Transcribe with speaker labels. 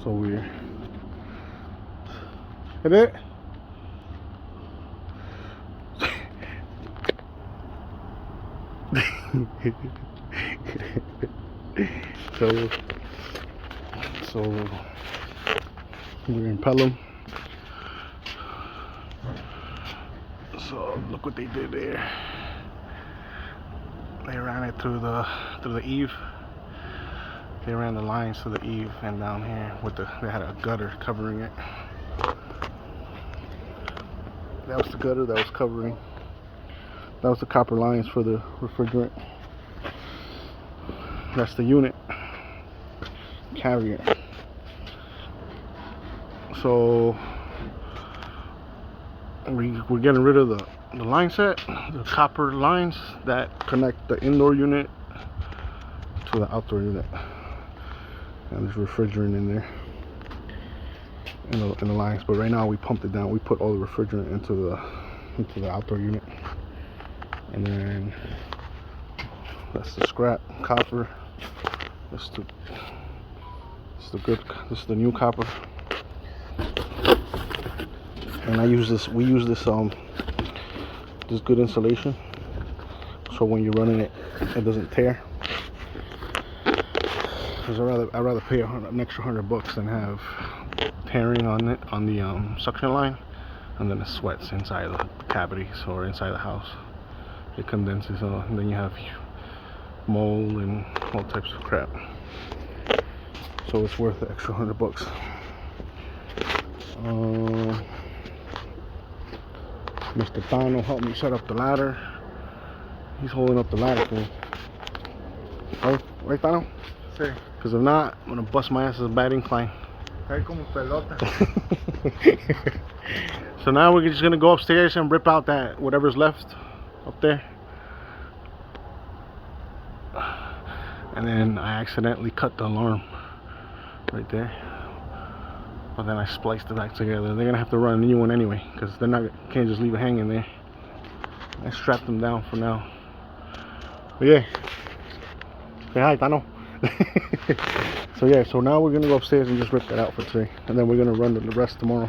Speaker 1: So weird. Hit it. so we're in Pelham. So look what they did there. They ran it through the eave. They ran the lines to the eave, and down here they had a gutter covering it. That was the gutter that was covering. That was the copper lines for the refrigerant. That's the unit carrier. So we're getting rid of the line set, the copper lines that connect the indoor unit to the outdoor unit. And there's refrigerant in there, in the lines. But right now we pumped it down. We put all the refrigerant into the outdoor unit. And then that's the scrap copper. This is the new copper. And we use this good insulation, so when you're running it, it doesn't tear. Because I'd rather pay an extra $100 than have tearing on it on the suction line, and then it sweats inside the cavities or inside the house. It condenses, and then you have mold and all types of crap. So it's worth the extra $100. Mr. Tano helped me set up the ladder. He's holding up the ladder for me. Right, Tano?
Speaker 2: Sí.
Speaker 1: Because if not, I'm gonna bust my ass as a bad incline.
Speaker 2: Cae como pelota.
Speaker 1: So now we're just gonna go upstairs and rip out that whatever's left up there. And then I accidentally cut the alarm right there. But then I spliced it back together. They're gonna have to run a new one anyway, because can't just leave it hanging there. I strapped them down for now. But yeah. Say hi, Tano. So yeah, so now we're gonna go upstairs and just rip that out for today, and then we're gonna run the rest tomorrow.